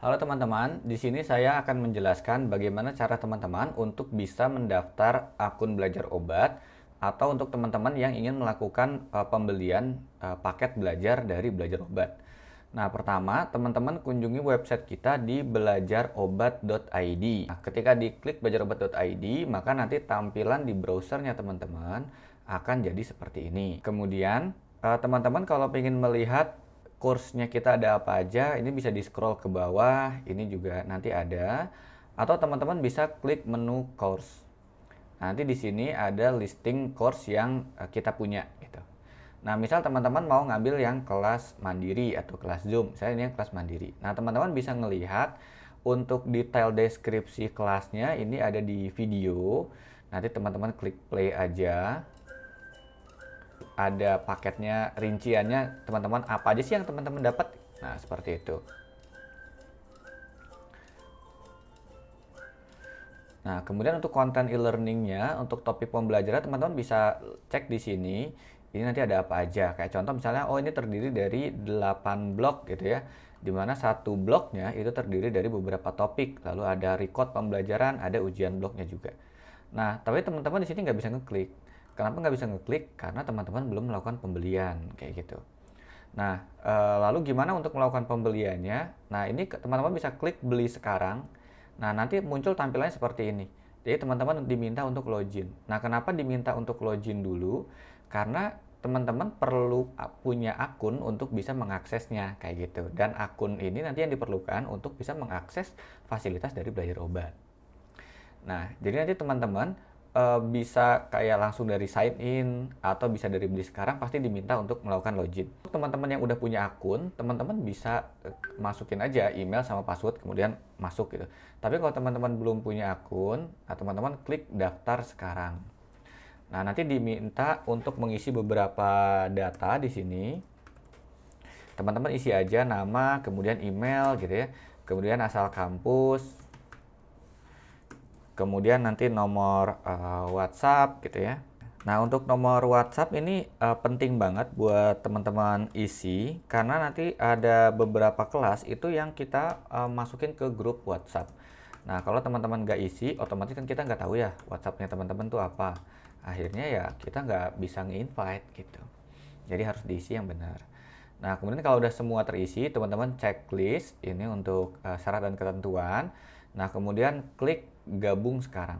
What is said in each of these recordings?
Halo teman-teman, di sini saya akan menjelaskan bagaimana cara teman-teman untuk bisa mendaftar akun belajar obat atau untuk teman-teman yang ingin melakukan pembelian paket belajar dari belajar obat. Nah, pertama, teman-teman kunjungi website kita di belajarobat.id. Nah, ketika diklik belajarobat.id, maka nanti tampilan di browsernya teman-teman akan jadi seperti ini. Kemudian, teman-teman kalau ingin melihat kursnya kita ada apa aja, ini bisa di scroll ke bawah, ini juga nanti ada. Atau teman-teman bisa klik menu course. Nanti di sini ada listing course yang kita punya gitu. Nah, misal teman-teman mau ngambil yang kelas mandiri atau kelas Zoom, saya ini yang kelas mandiri. Nah, teman-teman bisa ngelihat untuk detail deskripsi kelasnya ini ada di video. Nanti teman-teman klik play aja. Ada paketnya, rinciannya teman-teman apa aja sih yang teman-teman dapat. Nah, seperti itu. Nah, kemudian untuk konten e-learningnya, untuk topik pembelajaran teman-teman bisa cek di sini. Ini nanti ada apa aja. Kayak contoh misalnya, oh ini terdiri dari 8 blok gitu ya. Dimana satu bloknya itu terdiri dari beberapa topik. Lalu ada record pembelajaran, ada ujian bloknya juga. Nah, tapi teman-teman di sini nggak bisa ngeklik. Kenapa nggak bisa ngeklik? Karena teman-teman belum melakukan pembelian, kayak gitu. Nah, lalu gimana untuk melakukan pembeliannya? Nah, ini teman-teman bisa klik beli sekarang. Nah, nanti muncul tampilannya seperti ini. Jadi teman-teman diminta untuk login. Nah, kenapa diminta untuk login dulu? Karena teman-teman perlu punya akun untuk bisa mengaksesnya kayak gitu. Dan akun ini nanti yang diperlukan untuk bisa mengakses fasilitas dari belajar obat. Nah, jadi nanti teman-teman bisa kayak langsung dari sign in atau bisa dari beli sekarang pasti diminta untuk melakukan login. Untuk teman-teman yang udah punya akun, teman-teman bisa masukin aja email sama password kemudian masuk gitu. Tapi kalau teman-teman belum punya akun, nah teman-teman klik daftar sekarang. Nah, nanti diminta untuk mengisi beberapa data di sini. Teman-teman isi aja nama, kemudian email gitu ya. Kemudian asal kampus, kemudian nanti nomor WhatsApp gitu ya. Nah, untuk nomor WhatsApp ini penting banget buat teman-teman isi karena nanti ada beberapa kelas itu yang kita masukin ke grup WhatsApp. Nah, kalau teman-teman nggak isi, otomatis kan kita nggak tahu ya WhatsAppnya teman-teman tuh apa. Akhirnya ya kita nggak bisa nge-invite gitu. Jadi harus diisi yang benar. Nah, kemudian kalau udah semua terisi, teman-teman checklist ini untuk syarat dan ketentuan. Nah, kemudian klik gabung sekarang.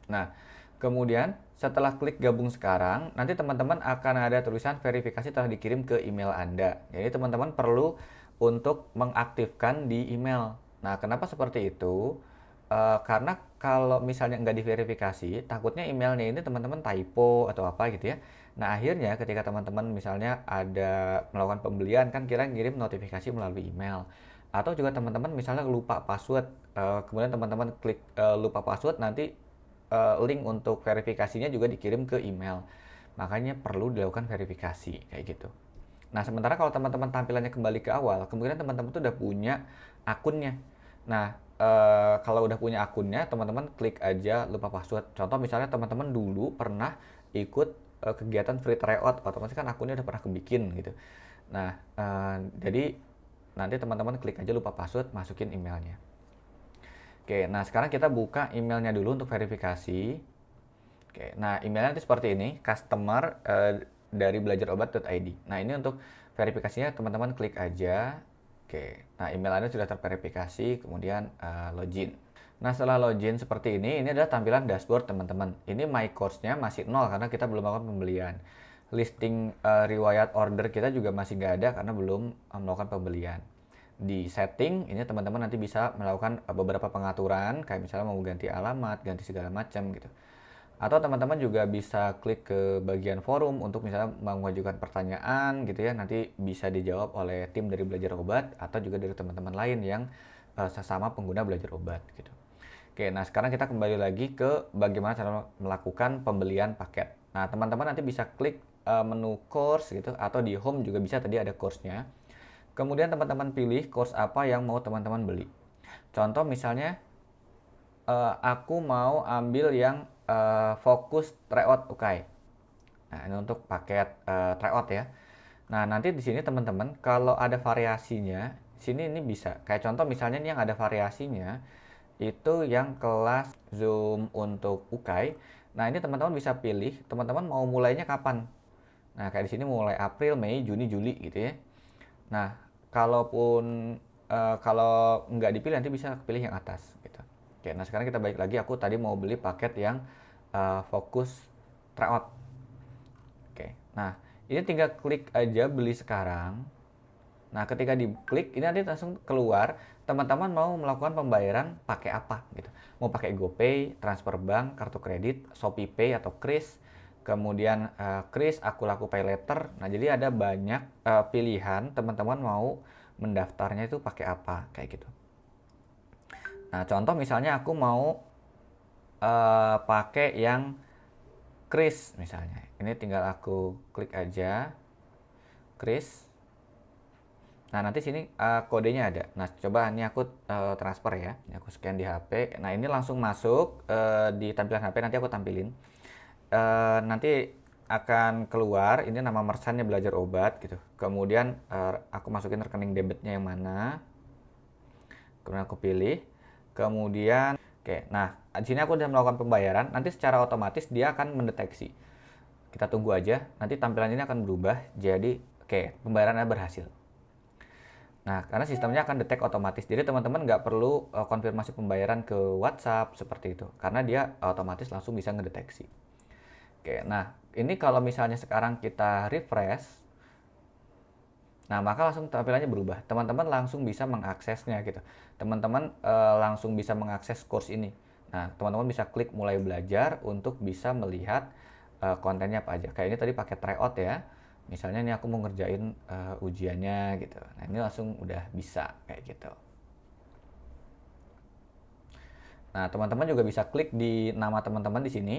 Nah, kemudian setelah klik gabung sekarang, nanti teman-teman akan ada tulisan verifikasi telah dikirim ke email Anda. Jadi teman-teman perlu untuk mengaktifkan di email. Nah, kenapa seperti itu? Karena kalau misalnya nggak diverifikasi, takutnya emailnya ini teman-teman typo atau apa gitu ya. Nah, akhirnya ketika teman-teman misalnya ada melakukan pembelian kan kira ngirim notifikasi melalui email. Atau juga teman-teman misalnya lupa password, kemudian teman-teman klik lupa password, nanti link untuk verifikasinya juga dikirim ke email. Makanya perlu dilakukan verifikasi kayak gitu. Nah, sementara kalau teman-teman tampilannya kembali ke awal, kemungkinan teman-teman tuh udah punya akunnya. Nah, kalau udah punya akunnya, teman-teman klik aja lupa password. Contoh misalnya teman-teman dulu pernah ikut kegiatan free tryout, otomatis kan akunnya udah pernah kebikin gitu. Nah, jadi nanti teman-teman klik aja lupa password, masukin emailnya. Oke, nah sekarang kita buka emailnya dulu untuk verifikasi. Oke, nah emailnya nanti seperti ini, customer dari belajarobat.id. Nah ini untuk verifikasinya teman-teman klik aja. Oke, nah email Anda sudah terverifikasi, kemudian login. Nah setelah login seperti ini adalah tampilan dashboard teman-teman. Ini my course-nya masih nol karena kita belum melakukan pembelian. Listing riwayat order kita juga masih nggak ada karena belum melakukan pembelian. Di setting ini teman-teman nanti bisa melakukan beberapa pengaturan kayak misalnya mau ganti alamat, ganti segala macam gitu. Atau teman-teman juga bisa klik ke bagian forum untuk misalnya mengajukan pertanyaan gitu ya, nanti bisa dijawab oleh tim dari belajar obat atau juga dari teman-teman lain yang sesama pengguna belajar obat gitu. Oke, nah sekarang kita kembali lagi ke bagaimana cara melakukan pembelian paket. Nah, teman-teman nanti bisa klik menu course gitu atau di home juga bisa, tadi ada course-nya. Kemudian teman-teman pilih course apa yang mau teman-teman beli. Contoh misalnya aku mau ambil yang fokus tryout UKAI. Nah, ini untuk paket tryout ya. Nah, nanti di sini teman-teman kalau ada variasinya, sini ini bisa. Kayak contoh misalnya nih yang ada variasinya, itu yang kelas Zoom untuk UKAI. Nah, ini teman-teman bisa pilih, teman-teman mau mulainya kapan. Nah, kayak di sini mulai April, Mei, Juni, Juli gitu ya. Nah, kalaupun kalau nggak dipilih nanti bisa pilih yang atas gitu. Oke, nah sekarang kita balik lagi. Aku tadi mau beli paket yang fokus tryout. Oke, nah ini tinggal klik aja beli sekarang. Nah, ketika diklik ini nanti langsung keluar teman-teman mau melakukan pembayaran pakai apa gitu. Mau pakai GoPay, transfer bank, kartu kredit, ShopeePay atau Kris. Kemudian Kris, aku laku pay later. Nah, jadi ada banyak pilihan teman-teman mau mendaftarnya itu pakai apa kayak gitu. Nah, contoh misalnya aku mau pakai yang Kris misalnya. Ini tinggal aku klik aja Kris. Nah, nanti sini kodenya ada. Nah, coba ini aku transfer ya. Ini aku scan di HP. Nah, ini langsung masuk di tampilan HP. Nanti aku tampilin. Nanti akan keluar. Ini nama merchantnya Belajar Obat gitu. Kemudian aku masukin rekening debitnya yang mana. Kemudian aku pilih. Kemudian, oke. Nah, di sini aku sudah melakukan pembayaran. Nanti secara otomatis dia akan mendeteksi. Kita tunggu aja. Nanti tampilan ini akan berubah. Jadi, oke, pembayarannya berhasil. Nah, karena sistemnya akan detect otomatis. Jadi teman-teman nggak perlu konfirmasi pembayaran ke WhatsApp seperti itu. Karena dia otomatis langsung bisa ngedeteksi. Oke, nah ini kalau misalnya sekarang kita refresh, nah maka langsung tampilannya berubah. Teman-teman langsung bisa mengaksesnya gitu. Teman-teman langsung bisa mengakses course ini. Nah, teman-teman bisa klik mulai belajar untuk bisa melihat kontennya apa aja. Kayak ini tadi pakai tryout ya. Misalnya nih aku mau ngerjain ujiannya gitu. Nah, ini langsung udah bisa kayak gitu. Nah, teman-teman juga bisa klik di nama teman-teman di sini.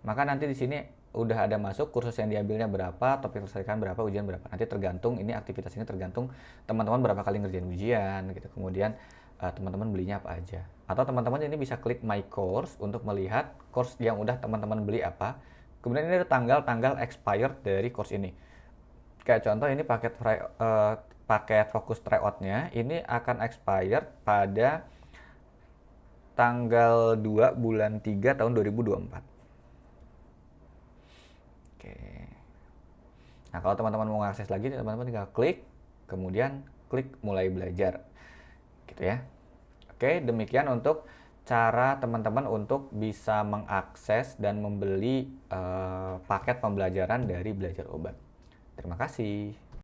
Maka nanti di sini udah ada masuk kursus yang diambilnya berapa, topik selesaikan berapa, ujian berapa. Nanti tergantung, ini aktivitas ini tergantung teman-teman berapa kali ngerjain ujian gitu. Kemudian teman-teman belinya apa aja. Atau teman-teman ini bisa klik my course untuk melihat course yang udah teman-teman beli apa. Kemudian ini ada tanggal-tanggal expired dari course ini. Kayak contoh ini paket fokus tryout-nya ini akan expired pada tanggal 2 bulan 3 tahun 2024. Oke. Nah, kalau teman-teman mau mengakses lagi, teman-teman tinggal klik, kemudian klik mulai belajar. Gitu ya. Oke, demikian untuk cara teman-teman untuk bisa mengakses dan membeli paket pembelajaran dari Belajar Obat. Terima kasih.